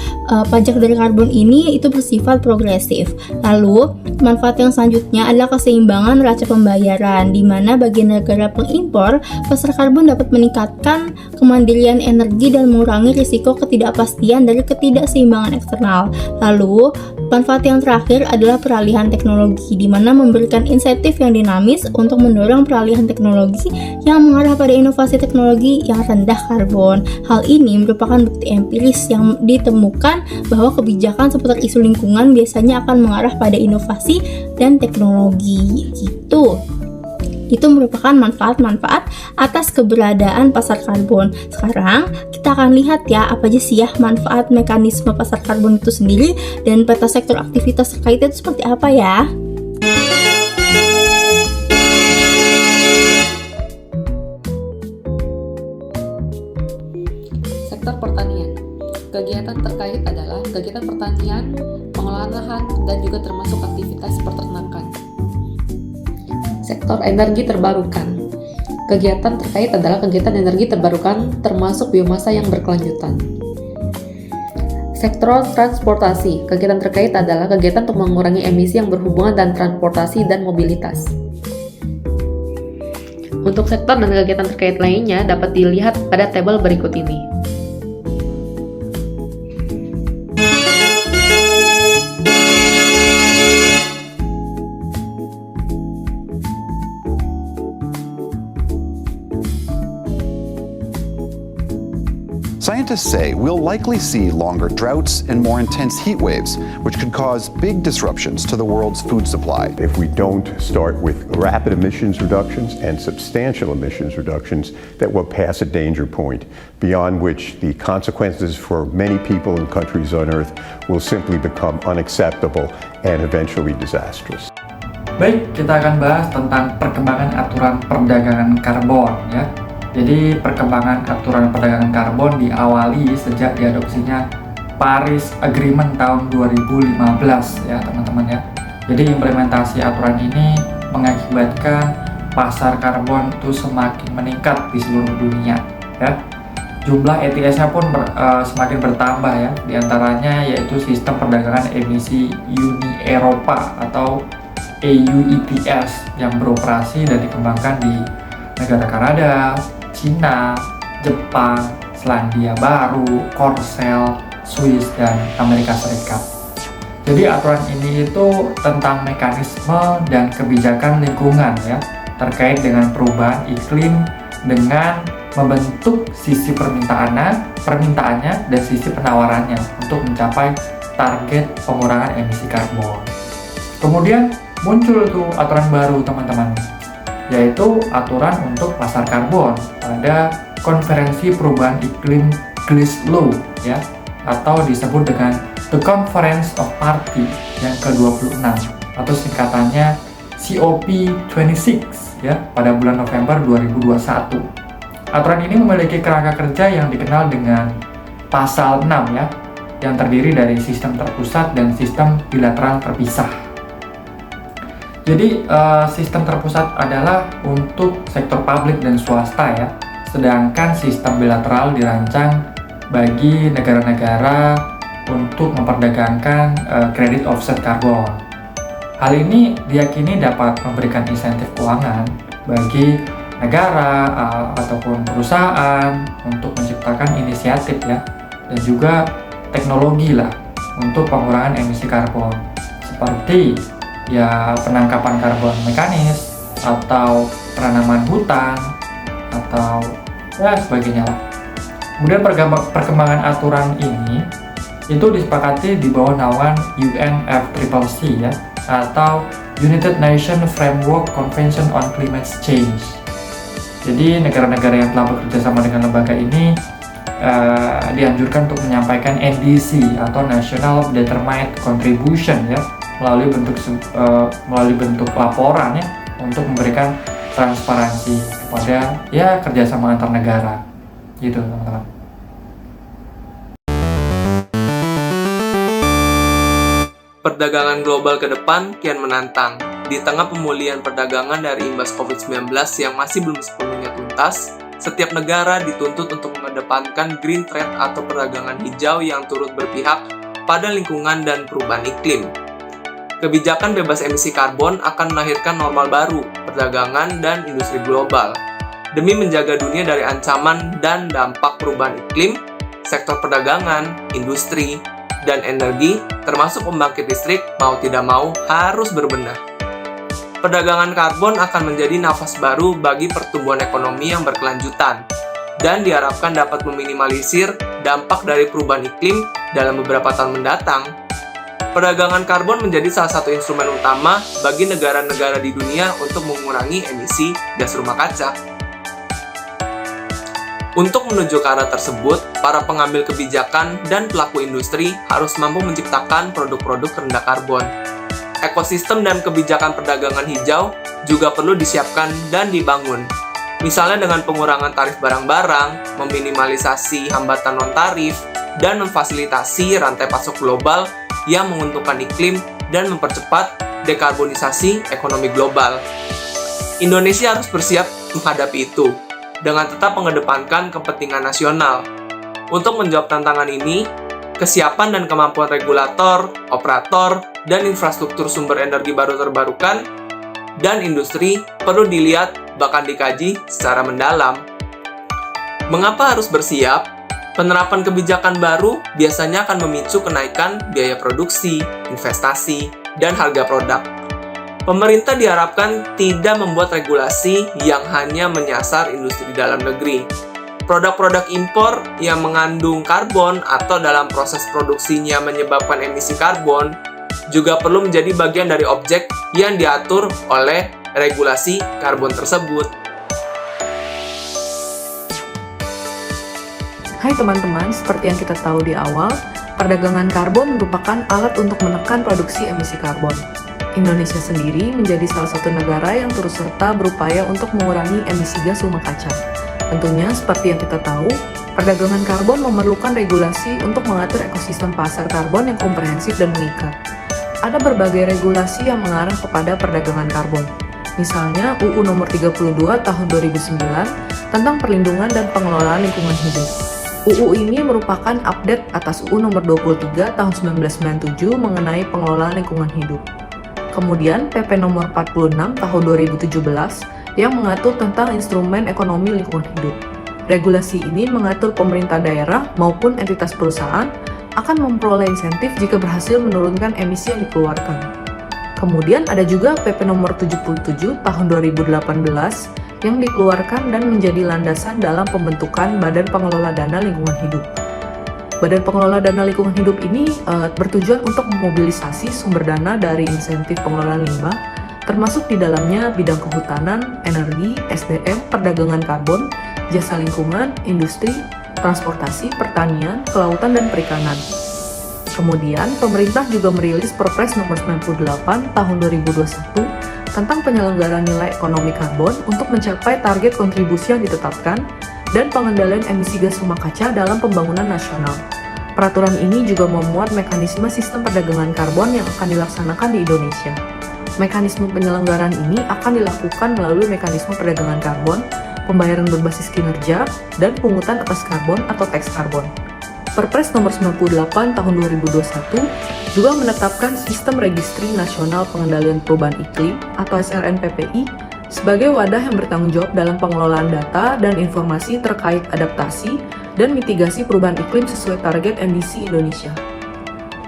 pajak dari karbon ini itu bersifat progresif. Lalu manfaat yang selanjutnya adalah keseimbangan neraca pembayaran, di mana bagi negara pengimpor pasar karbon dapat meningkatkan kemandirian energi dan mengurangi risiko ketidakpastian dari ketidakseimbangan eksternal. Lalu manfaat yang terakhir adalah peralihan teknologi, di mana memberikan insentif yang dinamis untuk mendorong peralihan teknologi yang mengarah pada inovasi teknologi yang rendah karbon. Hal ini merupakan bukti empiris yang ditemukan bahwa kebijakan seputar isu lingkungan biasanya akan mengarah pada inovasi dan teknologi gitu. Itu merupakan manfaat-manfaat atas keberadaan pasar karbon. Sekarang kita akan lihat ya apa aja sih ya manfaat mekanisme pasar karbon itu sendiri dan peta sektor aktivitas terkait itu seperti apa ya. Sektor pertanian. Kegiatan terkait adalah kegiatan pertanian, pengolahan lahan, dan juga termasuk aktivitas peternakan. Sektor energi terbarukan. Kegiatan terkait adalah kegiatan energi terbarukan termasuk biomasa yang berkelanjutan. Sektor transportasi. Kegiatan terkait adalah kegiatan untuk mengurangi emisi yang berhubungan dengan transportasi dan mobilitas. Untuk sektor dan kegiatan terkait lainnya dapat dilihat pada tabel berikut ini. Scientists say we'll likely see longer droughts and more intense heat waves, which could cause big disruptions to the world's food supply. If we don't start with rapid emissions reductions and substantial emissions reductions, that will pass a danger point beyond which the consequences for many people and countries on Earth will simply become unacceptable and eventually disastrous. Baik, kita akan bahas tentang perkembangan aturan perdagangan karbon ya. Jadi perkembangan aturan perdagangan karbon diawali sejak diadopsinya Paris Agreement tahun 2015 ya teman-teman ya. Jadi implementasi aturan ini mengakibatkan pasar karbon itu semakin meningkat di seluruh dunia ya. Jumlah ETS-nya pun semakin bertambah ya. Di antaranya yaitu sistem perdagangan emisi Uni Eropa atau EU ETS yang beroperasi dan dikembangkan di negara Kanada, Cina, Jepang, Selandia Baru, Korsel, Swiss, dan Amerika Serikat. Jadi aturan ini itu tentang mekanisme dan kebijakan lingkungan ya, terkait dengan perubahan iklim dengan membentuk sisi permintaannya dan sisi penawarannya untuk mencapai target pengurangan emisi karbon. Kemudian muncul tuh aturan baru teman-teman, yaitu aturan untuk pasar karbon pada Konferensi Perubahan Iklim Glasgow ya, atau disebut dengan The Conference of Parties yang ke-26 atau singkatannya COP26 ya, pada bulan November 2021. Aturan ini memiliki kerangka kerja yang dikenal dengan pasal 6 ya, yang terdiri dari sistem terpusat dan sistem bilateral terpisah. Jadi sistem terpusat adalah untuk sektor publik dan swasta ya, sedangkan sistem bilateral dirancang bagi negara-negara untuk memperdagangkan kredit offset karbon. Hal ini diyakini dapat memberikan insentif keuangan bagi negara ataupun perusahaan untuk menciptakan inisiatif ya, dan juga teknologi lah untuk pengurangan emisi karbon, seperti ya penangkapan karbon mekanis atau penanaman hutan atau ya sebagainya lah. Kemudian perkembangan aturan ini itu disepakati di bawah naungan UNFCCC ya, atau United Nations Framework Convention on Climate Change. Jadi negara-negara yang telah bekerja sama dengan lembaga ini dianjurkan untuk menyampaikan NDC atau National Determined Contribution ya, melalui bentuk laporan ya, untuk memberikan transparansi kepada ya kerjasama antar negara gitu teman-teman. Perdagangan global ke depan kian menantang. Di tengah pemulihan perdagangan dari imbas COVID-19 yang masih belum sepenuhnya tuntas, setiap negara dituntut untuk mengedepankan green trade atau perdagangan hijau yang turut berpihak pada lingkungan dan perubahan iklim. Kebijakan bebas emisi karbon akan melahirkan normal baru, perdagangan dan industri global. Demi menjaga dunia dari ancaman dan dampak perubahan iklim, sektor perdagangan, industri, dan energi, termasuk pembangkit listrik, mau tidak mau harus berbenah. Perdagangan karbon akan menjadi nafas baru bagi pertumbuhan ekonomi yang berkelanjutan, dan diharapkan dapat meminimalisir dampak dari perubahan iklim dalam beberapa tahun mendatang. Perdagangan karbon menjadi salah satu instrumen utama bagi negara-negara di dunia untuk mengurangi emisi gas rumah kaca. Untuk menuju ke arah tersebut, para pengambil kebijakan dan pelaku industri harus mampu menciptakan produk-produk rendah karbon. Ekosistem dan kebijakan perdagangan hijau juga perlu disiapkan dan dibangun. Misalnya dengan pengurangan tarif barang-barang, meminimalisasi hambatan non-tarif, dan memfasilitasi rantai pasok global yang menguntungkan iklim dan mempercepat dekarbonisasi ekonomi global. Indonesia harus bersiap menghadapi itu dengan tetap mengedepankan kepentingan nasional. Untuk menjawab tantangan ini, kesiapan dan kemampuan regulator, operator, dan infrastruktur sumber energi baru terbarukan dan industri perlu dilihat bahkan dikaji secara mendalam. Mengapa harus bersiap? Penerapan kebijakan baru biasanya akan memicu kenaikan biaya produksi, investasi, dan harga produk. Pemerintah diharapkan tidak membuat regulasi yang hanya menyasar industri dalam negeri. Produk-produk impor yang mengandung karbon atau dalam proses produksinya menyebabkan emisi karbon juga perlu menjadi bagian dari objek yang diatur oleh regulasi karbon tersebut. Hai teman-teman, seperti yang kita tahu di awal, perdagangan karbon merupakan alat untuk menekan produksi emisi karbon. Indonesia sendiri menjadi salah satu negara yang turut serta berupaya untuk mengurangi emisi gas rumah kaca. Tentunya, seperti yang kita tahu, perdagangan karbon memerlukan regulasi untuk mengatur ekosistem pasar karbon yang komprehensif dan mengikat. Ada berbagai regulasi yang mengarah kepada perdagangan karbon. Misalnya UU Nomor 32 Tahun 2009 tentang perlindungan dan pengelolaan lingkungan hidup. UU ini merupakan update atas UU Nomor 23 Tahun 1997 mengenai pengelolaan lingkungan hidup. Kemudian PP Nomor 46 Tahun 2017 yang mengatur tentang instrumen ekonomi lingkungan hidup. Regulasi ini mengatur pemerintah daerah maupun entitas perusahaan akan memperoleh insentif jika berhasil menurunkan emisi yang dikeluarkan. Kemudian ada juga PP Nomor 77 Tahun 2018 yang dikeluarkan dan menjadi landasan dalam pembentukan Badan Pengelola Dana Lingkungan Hidup. Badan Pengelola Dana Lingkungan Hidup ini bertujuan untuk memobilisasi sumber dana dari insentif pengelolaan limbah, termasuk di dalamnya bidang kehutanan, energi, SDM, perdagangan karbon, jasa lingkungan, industri, transportasi, pertanian, kelautan, dan perikanan. Kemudian, pemerintah juga merilis Perpres Nomor 98 Tahun 2021 tentang penyelenggaraan nilai ekonomi karbon untuk mencapai target kontribusi yang ditetapkan dan pengendalian emisi gas rumah kaca dalam pembangunan nasional. Peraturan ini juga memuat mekanisme sistem perdagangan karbon yang akan dilaksanakan di Indonesia. Mekanisme penyelenggaraan ini akan dilakukan melalui mekanisme perdagangan karbon, pembayaran berbasis kinerja, dan pungutan atas karbon atau tax karbon. Perpres Nomor 98 Tahun 2021 juga menetapkan Sistem Registri Nasional Pengendalian Perubahan Iklim atau SRNPPI sebagai wadah yang bertanggung jawab dalam pengelolaan data dan informasi terkait adaptasi dan mitigasi perubahan iklim sesuai target NDC Indonesia.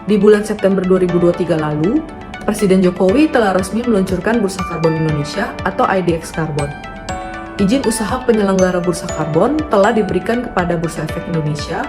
Di bulan September 2023 lalu, Presiden Jokowi telah resmi meluncurkan Bursa Karbon Indonesia atau IDX Karbon. Izin usaha penyelenggara Bursa Karbon telah diberikan kepada Bursa Efek Indonesia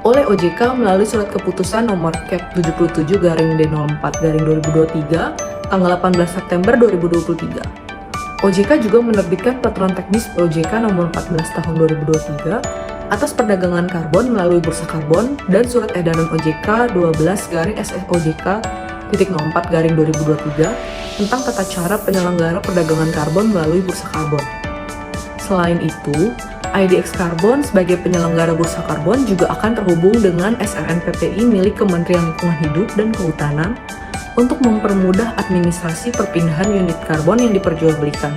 oleh OJK melalui Surat Keputusan Nomor Cap 77-D04-2023 tanggal 18 September 2023. OJK juga menerbitkan Peraturan Teknis OJK Nomor 14 Tahun 2023 atas perdagangan karbon melalui Bursa Karbon dan Surat Edaran OJK 12/SSOJK.04/2023 tentang tata cara penyelenggara perdagangan karbon melalui Bursa Karbon. Selain itu, IDX Karbon sebagai penyelenggara Bursa Karbon juga akan terhubung dengan SRNPPI milik Kementerian Lingkungan Hidup dan Kehutanan untuk mempermudah administrasi perpindahan unit karbon yang diperjualbelikan,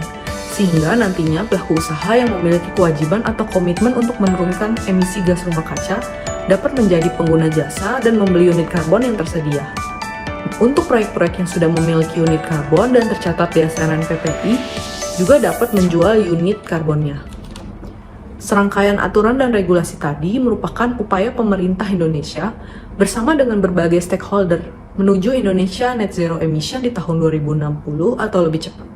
sehingga nantinya pelaku usaha yang memiliki kewajiban atau komitmen untuk menurunkan emisi gas rumah kaca dapat menjadi pengguna jasa dan membeli unit karbon yang tersedia. Untuk proyek-proyek yang sudah memiliki unit karbon dan tercatat di SRNPPI juga dapat menjual unit karbonnya. Serangkaian aturan dan regulasi tadi merupakan upaya pemerintah Indonesia bersama dengan berbagai stakeholder menuju Indonesia net zero emission di tahun 2060 atau lebih cepat.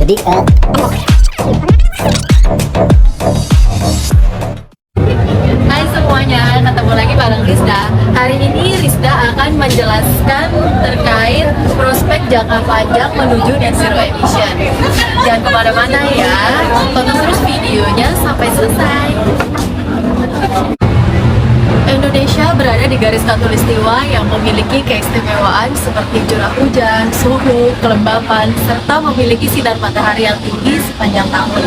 Jadi Hai semuanya, ketemu lagi bareng Rizda. Hari ini Rizda akan menjelaskan terkait prospek jangka panjang menuju net zero emission. Jangan kemana-mana ya, tonton terus videonya sampai selesai. Indonesia berada di garis khatulistiwa yang memiliki keistimewaan seperti curah hujan, suhu, kelembapan, serta memiliki sinar matahari yang tinggi sepanjang tahun.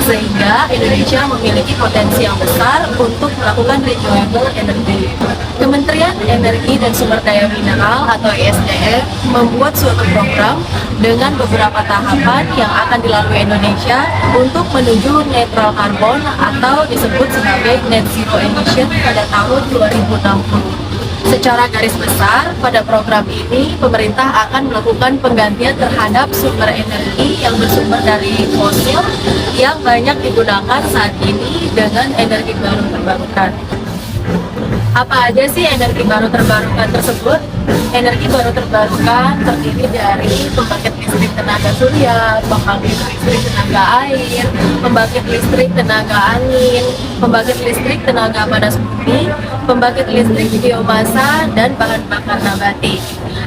Sehingga Indonesia memiliki potensi yang besar untuk melakukan renewable energy. Kementerian Energi dan Sumber Daya Mineral atau ESDM membuat suatu program dengan beberapa tahapan yang akan dilalui Indonesia untuk menuju netral karbon atau disebut sebagai net zero emission pada tahun 2060. Secara garis besar, pada program ini pemerintah akan melakukan penggantian terhadap sumber energi yang bersumber dari fosil yang banyak digunakan saat ini dengan energi baru terbarukan. Apa aja sih energi baru terbarukan tersebut? Energi baru terbarukan terdiri dari pembangkit listrik tenaga surya, pembangkit listrik tenaga air, pembangkit listrik tenaga angin, pembangkit listrik tenaga panas bumi, pembangkit listrik biomasa, dan bahan bakar nabati.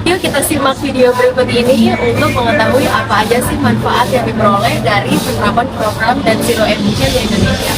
Yuk kita simak video berikut ini untuk mengetahui apa aja sih manfaat yang diperoleh dari penerapan program Net Zero Emission di Indonesia.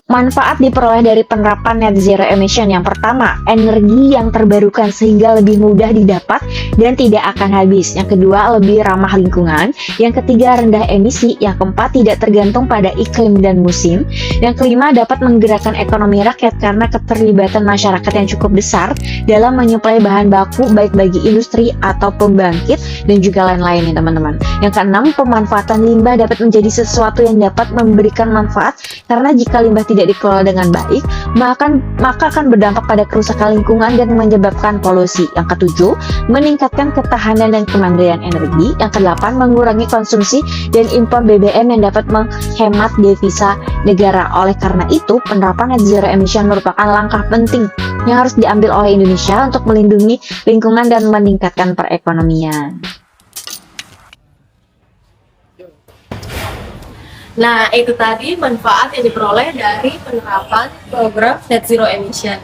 Manfaat diperoleh dari penerapan Net Zero Emission yang pertama, energi yang terbarukan sehingga lebih mudah didapat dan tidak akan habis. Yang kedua, lebih ramah lingkungan. Yang ketiga, rendah emisi. Yang keempat, tidak tergantung pada iklim dan musim. Yang kelima, dapat menggerakkan ekonomi rakyat karena keterlibatan masyarakat yang cukup besar dalam menyuplai bahan baku baik bagi industri atau pembangkit dan juga lain-lain ya teman-teman. Yang keenam, pemanfaatan limbah dapat menjadi sesuatu yang dapat memberikan manfaat karena jika limbah tidak dikelola dengan baik, maka akan berdampak pada kerusakan lingkungan dan menyebabkan polusi. Yang ketujuh, meningkatkan ketahanan dan kemandirian energi. Yang kedelapan, mengurangi konsumsi dan impor BBM yang dapat menghemat devisa negara. Oleh karena itu, penerapan Net Zero Emission merupakan langkah penting yang harus diambil oleh Indonesia untuk melindungi lingkungan dan meningkatkan perekonomian. Nah, itu tadi manfaat yang diperoleh dari penerapan program Net Zero Emission.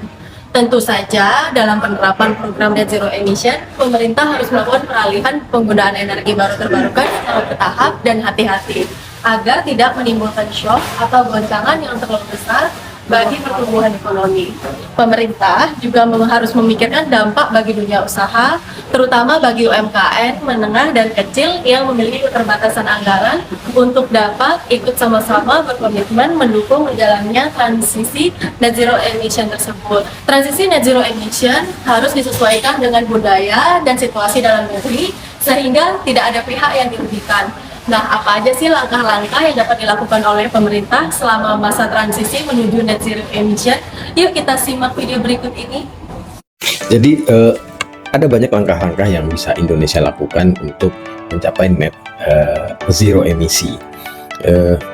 Tentu saja, dalam penerapan program Net Zero Emission, pemerintah harus melakukan peralihan penggunaan energi baru terbarukan secara bertahap dan hati-hati, agar tidak menimbulkan shock atau goncangan yang terlalu besar bagi pertumbuhan ekonomi. Pemerintah juga harus memikirkan dampak bagi dunia usaha, terutama bagi UMKM, menengah dan kecil yang memiliki keterbatasan anggaran untuk dapat ikut sama-sama berkomitmen mendukung jalannya transisi Net Zero Emission tersebut. Transisi Net Zero Emission harus disesuaikan dengan budaya dan situasi dalam negeri sehingga tidak ada pihak yang dirugikan. Nah, apa aja sih langkah-langkah yang dapat dilakukan oleh pemerintah selama masa transisi menuju Net Zero Emission? Yuk kita simak video berikut ini. Jadi ada banyak langkah-langkah yang bisa Indonesia lakukan untuk mencapai net zero emisi.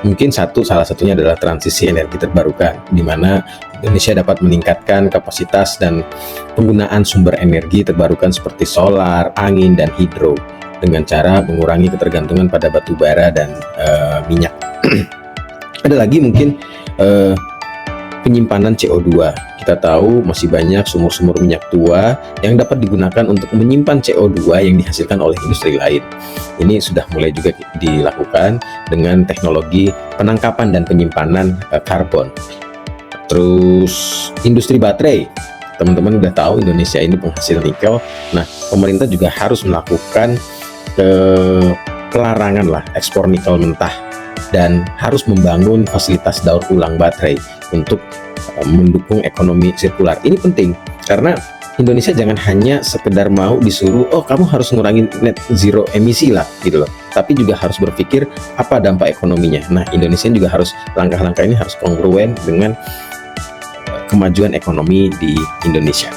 Mungkin salah satunya adalah transisi energi terbarukan, di mana Indonesia dapat meningkatkan kapasitas dan penggunaan sumber energi terbarukan seperti solar, angin, dan hidro, dengan cara mengurangi ketergantungan pada batu bara dan minyak. Ada lagi mungkin penyimpanan CO2. Kita tahu masih banyak sumur-sumur minyak tua yang dapat digunakan untuk menyimpan CO2 yang dihasilkan oleh industri lain. Ini sudah mulai juga dilakukan dengan teknologi penangkapan dan penyimpanan karbon. Terus industri baterai. Teman-teman udah tahu Indonesia ini penghasil nikel. Nah, pemerintah juga harus melakukan pelarangan lah ekspor nikel mentah dan harus membangun fasilitas daur ulang baterai untuk mendukung ekonomi sirkular. Ini penting karena Indonesia jangan hanya sekedar mau disuruh, oh kamu harus ngurangin net zero emisi lah gitu loh, tapi juga harus berpikir apa dampak ekonominya. Nah, Indonesia juga harus, langkah-langkah ini harus kongruen dengan kemajuan ekonomi di Indonesia.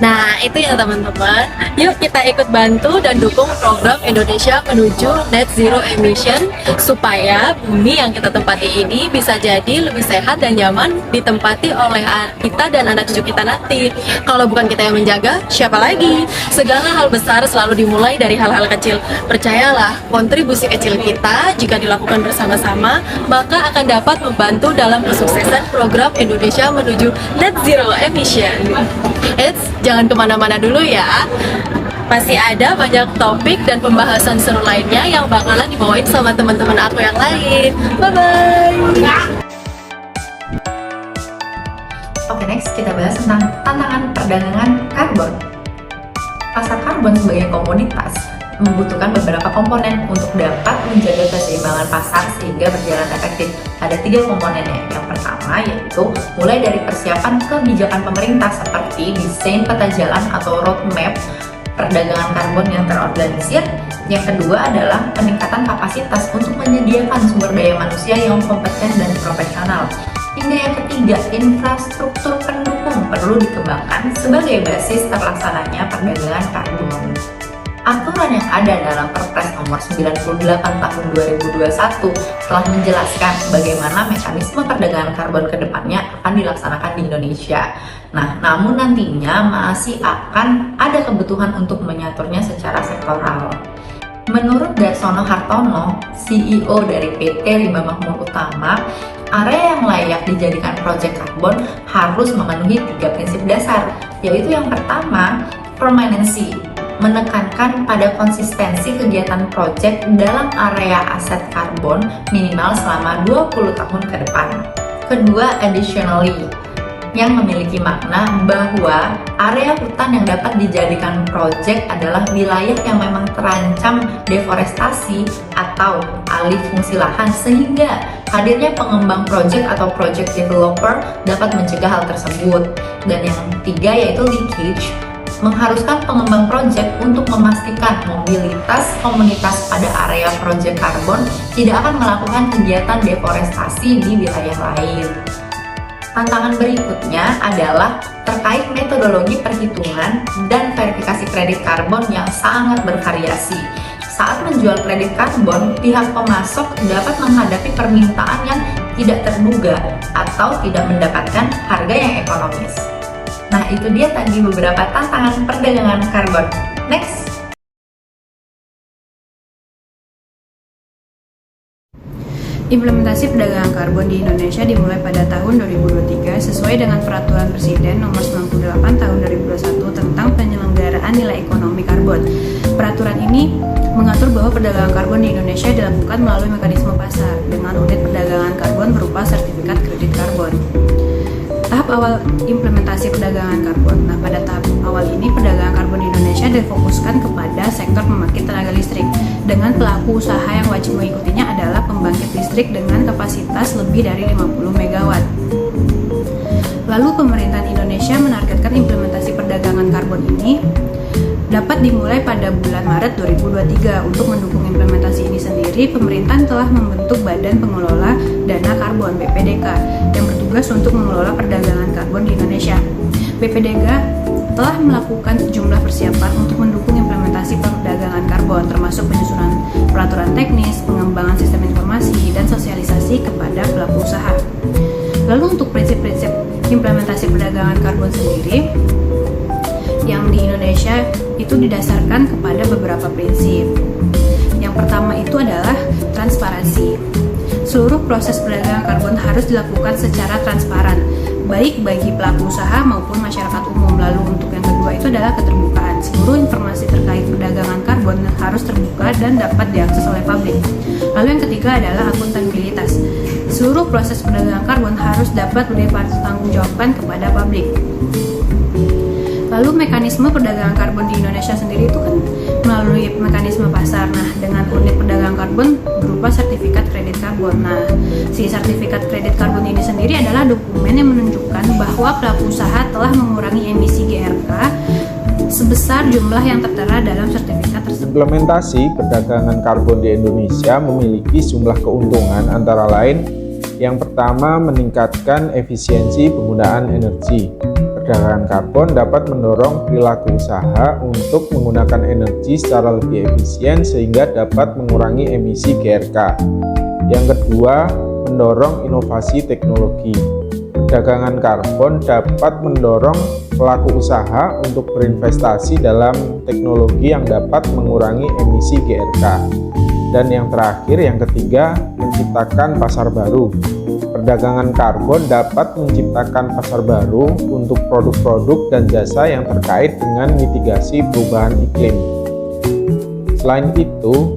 Nah, itu ya teman-teman. Yuk kita ikut bantu dan dukung program Indonesia menuju Net Zero Emission supaya bumi yang kita tempati ini bisa jadi lebih sehat dan nyaman ditempati oleh kita dan anak cucu kita nanti. Kalau bukan kita yang menjaga, siapa lagi? Segala hal besar selalu dimulai dari hal-hal kecil. Percayalah, kontribusi kecil kita jika dilakukan bersama-sama, maka akan dapat membantu dalam kesuksesan program Indonesia menuju Net Zero Emission. Jangan kemana-mana dulu ya. Masih ada banyak topik dan pembahasan seru lainnya yang bakalan dibawain sama teman-teman aku yang lain. Bye-bye. Oke, next kita bahas tentang tantangan perdagangan karbon. Pasar karbon sebagai komoditas membutuhkan beberapa komponen untuk dapat menjaga keseimbangan pasar sehingga berjalan efektif. Ada 3 komponennya. Yang pertama yaitu mulai dari persiapan kebijakan pemerintah seperti desain peta jalan atau roadmap perdagangan karbon yang terorganisir. Yang kedua adalah peningkatan kapasitas untuk menyediakan sumber daya manusia yang kompeten dan profesional. Hingga yang ketiga, infrastruktur pendukung perlu dikembangkan sebagai basis terlaksananya perdagangan karbon. Aturan Aturan yang ada dalam Perpres nomor 98 tahun 2021 telah menjelaskan bagaimana mekanisme perdagangan karbon ke depannya akan dilaksanakan di Indonesia. Nah, namun nantinya masih akan ada kebutuhan untuk mengaturnya secara sektoral. Menurut Darsono Hartono, CEO dari PT Rimba Makmur Utama, area yang layak dijadikan proyek karbon harus memenuhi 3 prinsip dasar, yaitu yang pertama, permanency, menekankan pada konsistensi kegiatan proyek dalam area aset karbon minimal selama 20 tahun ke depan. Kedua, additionally, yang memiliki makna bahwa area hutan yang dapat dijadikan proyek adalah wilayah yang memang terancam deforestasi atau alih fungsi lahan, sehingga hadirnya pengembang proyek atau project developer dapat mencegah hal tersebut. Dan yang ketiga yaitu leakage, mengharuskan pengembang proyek untuk memastikan mobilitas komunitas pada area proyek karbon tidak akan melakukan kegiatan deforestasi di wilayah lain. Tantangan berikutnya adalah terkait metodologi perhitungan dan verifikasi kredit karbon yang sangat bervariasi. Saat menjual kredit karbon, pihak pemasok dapat menghadapi permintaan yang tidak terduga atau tidak mendapatkan harga yang ekonomis. Nah, itu dia tadi beberapa tantangan perdagangan karbon. Next! Implementasi perdagangan karbon di Indonesia dimulai pada tahun 2023 sesuai dengan Peraturan Presiden Nomor 98 Tahun 2021 tentang penyelenggaraan nilai ekonomi karbon. Peraturan ini mengatur bahwa perdagangan karbon di Indonesia dilakukan melalui mekanisme pasar dengan unit perdagangan karbon berupa sertifikat kredit karbon. Tahap awal implementasi perdagangan karbon. Nah, pada tahap awal ini perdagangan karbon di Indonesia difokuskan kepada sektor pembangkit tenaga listrik, dengan pelaku usaha yang wajib mengikutinya adalah pembangkit listrik dengan kapasitas lebih dari 50 MW. Lalu pemerintah Indonesia menargetkan implementasi perdagangan karbon ini dapat dimulai pada bulan Maret 2023. Untuk mendukung implementasi ini sendiri, pemerintah telah membentuk Badan Pengelola Dana Karbon (BPDK) yang bertugas untuk mengelola perdagangan karbon di Indonesia. BPDK telah melakukan sejumlah persiapan untuk mendukung implementasi perdagangan karbon, termasuk penyusunan peraturan teknis, pengembangan sistem informasi, dan sosialisasi kepada pelaku usaha. Lalu untuk prinsip-prinsip implementasi perdagangan karbon sendiri, yang di Indonesia itu didasarkan kepada beberapa prinsip. Yang pertama itu adalah transparansi. Seluruh proses perdagangan karbon harus dilakukan secara transparan, baik bagi pelaku usaha maupun masyarakat umum. Lalu untuk yang kedua itu adalah keterbukaan. Seluruh informasi terkait perdagangan karbon harus terbuka dan dapat diakses oleh publik. Lalu yang ketiga adalah akuntabilitas. Seluruh proses perdagangan karbon harus dapat dipertanggungjawabkan kepada publik. Lalu mekanisme perdagangan karbon di Indonesia sendiri itu kan melalui mekanisme pasar. Nah, dengan unit perdagangan karbon berupa sertifikat kredit karbon. Nah, si sertifikat kredit karbon ini sendiri adalah dokumen yang menunjukkan bahwa pelaku usaha telah mengurangi emisi GRK sebesar jumlah yang tertera dalam sertifikat tersebut. Implementasi perdagangan karbon di Indonesia memiliki sejumlah keuntungan, antara lain yang pertama meningkatkan efisiensi penggunaan energi. Perdagangan karbon dapat mendorong perilaku usaha untuk menggunakan energi secara lebih efisien sehingga dapat mengurangi emisi GRK. Yang kedua, mendorong inovasi teknologi. Perdagangan karbon dapat mendorong pelaku usaha untuk berinvestasi dalam teknologi yang dapat mengurangi emisi GRK. Dan yang terakhir, yang ketiga, menciptakan pasar baru. Perdagangan karbon dapat menciptakan pasar baru untuk produk-produk dan jasa yang terkait dengan mitigasi perubahan iklim. Selain itu,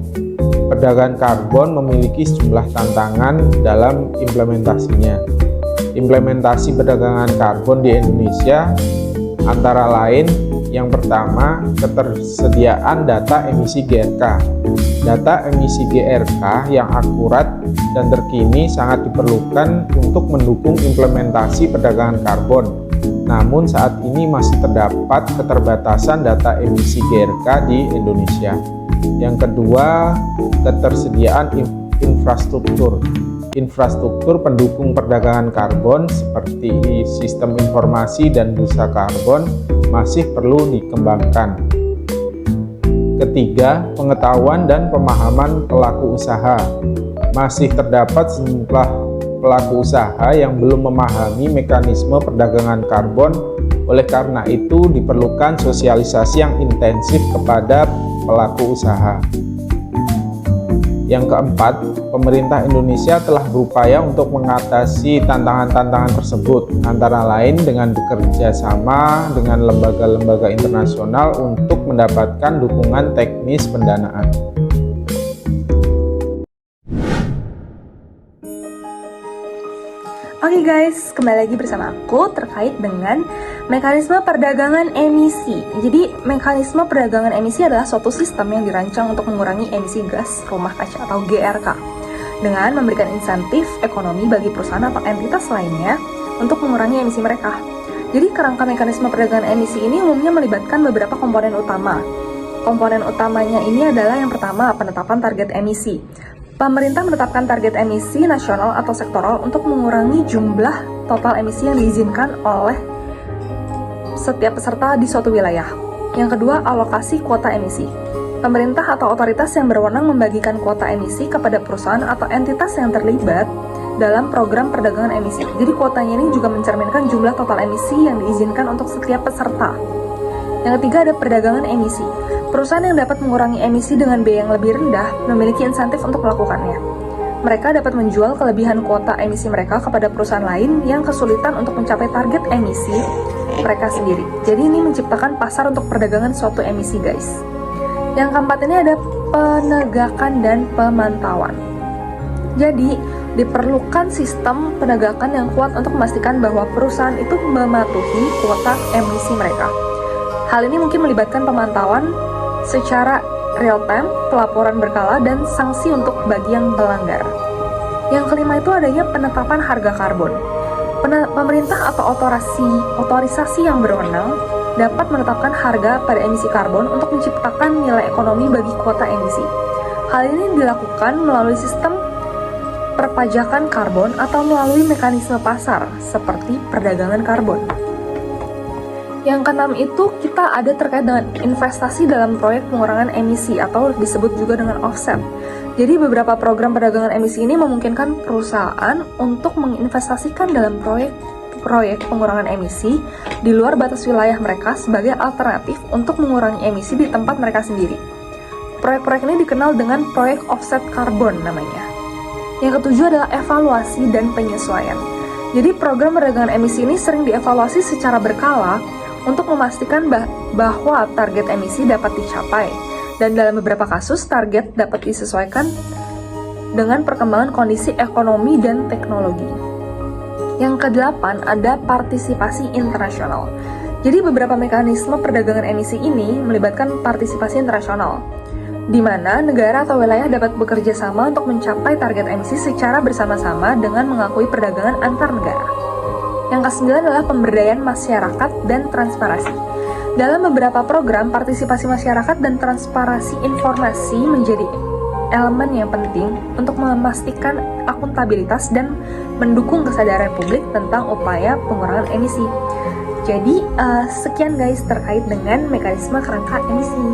perdagangan karbon memiliki sejumlah tantangan dalam implementasinya. Implementasi perdagangan karbon di Indonesia antara lain yang pertama, ketersediaan data emisi GRK. Data emisi GRK yang akurat dan terkini sangat diperlukan untuk mendukung implementasi perdagangan karbon. Namun saat ini masih terdapat keterbatasan data emisi GRK di Indonesia. Yang kedua, ketersediaan infrastruktur. Infrastruktur pendukung perdagangan karbon seperti sistem informasi dan bursa karbon masih perlu dikembangkan. Ketiga, pengetahuan dan pemahaman pelaku usaha. Masih terdapat sejumlah pelaku usaha yang belum memahami mekanisme perdagangan karbon. Oleh karena itu, diperlukan sosialisasi yang intensif kepada pelaku usaha. Yang keempat, pemerintah Indonesia telah berupaya untuk mengatasi tantangan-tantangan tersebut, antara lain dengan bekerja sama dengan lembaga-lembaga internasional untuk mendapatkan dukungan teknis pendanaan. Oke guys, kembali lagi bersama aku terkait dengan mekanisme perdagangan emisi. Jadi, mekanisme perdagangan emisi adalah suatu sistem yang dirancang untuk mengurangi emisi gas rumah kaca atau GRK dengan memberikan insentif ekonomi bagi perusahaan atau entitas lainnya untuk mengurangi emisi mereka. Jadi, kerangka mekanisme perdagangan emisi ini umumnya melibatkan beberapa komponen utama. Komponen utamanya ini adalah yang pertama, penetapan target emisi. Pemerintah menetapkan target emisi nasional atau sektoral untuk mengurangi jumlah total emisi yang diizinkan oleh setiap peserta di suatu wilayah. Yang kedua, alokasi kuota emisi. Pemerintah atau otoritas yang berwenang membagikan kuota emisi kepada perusahaan atau entitas yang terlibat dalam program perdagangan emisi. Jadi kuotanya ini juga mencerminkan jumlah total emisi yang diizinkan untuk setiap peserta. Yang ketiga, ada perdagangan emisi. Perusahaan yang dapat mengurangi emisi dengan biaya yang lebih rendah memiliki insentif untuk melakukannya. Mereka dapat menjual kelebihan kuota emisi mereka kepada perusahaan lain yang kesulitan untuk mencapai target emisi mereka sendiri. Jadi ini menciptakan pasar untuk perdagangan suatu emisi, guys. Yang keempat ini ada penegakan dan pemantauan. Jadi, diperlukan sistem penegakan yang kuat untuk memastikan bahwa perusahaan itu mematuhi kuota emisi mereka. Hal ini mungkin melibatkan pemantauan secara real-time, pelaporan berkala, dan sanksi untuk bagi yang melanggar. Yang kelima itu adanya penetapan harga karbon. Pemerintah atau otorisasi yang berwenang dapat menetapkan harga pada emisi karbon untuk menciptakan nilai ekonomi bagi kuota emisi. Hal ini dilakukan melalui sistem perpajakan karbon atau melalui mekanisme pasar seperti perdagangan karbon. Yang keenam itu kita ada terkait dengan investasi dalam proyek pengurangan emisi atau disebut juga dengan offset. Jadi beberapa program perdagangan emisi ini memungkinkan perusahaan untuk menginvestasikan dalam proyek pengurangan emisi di luar batas wilayah mereka sebagai alternatif untuk mengurangi emisi di tempat mereka sendiri. Proyek-proyek ini dikenal dengan proyek offset karbon namanya. Yang ketujuh adalah evaluasi dan penyesuaian. Jadi program perdagangan emisi ini sering dievaluasi secara berkala untuk memastikan bahwa target emisi dapat dicapai, dan dalam beberapa kasus target dapat disesuaikan dengan perkembangan kondisi ekonomi dan teknologi. Yang kedelapan ada partisipasi internasional. Jadi beberapa mekanisme perdagangan emisi ini melibatkan partisipasi internasional, di mana negara atau wilayah dapat bekerja sama untuk mencapai target emisi secara bersama-sama dengan mengakui perdagangan antar negara. Yang ke-9 adalah pemberdayaan masyarakat dan transparansi. Dalam beberapa program, partisipasi masyarakat dan transparansi informasi menjadi elemen yang penting untuk memastikan akuntabilitas dan mendukung kesadaran publik tentang upaya pengurangan emisi. Jadi, sekian guys terkait dengan mekanisme kerangka emisi.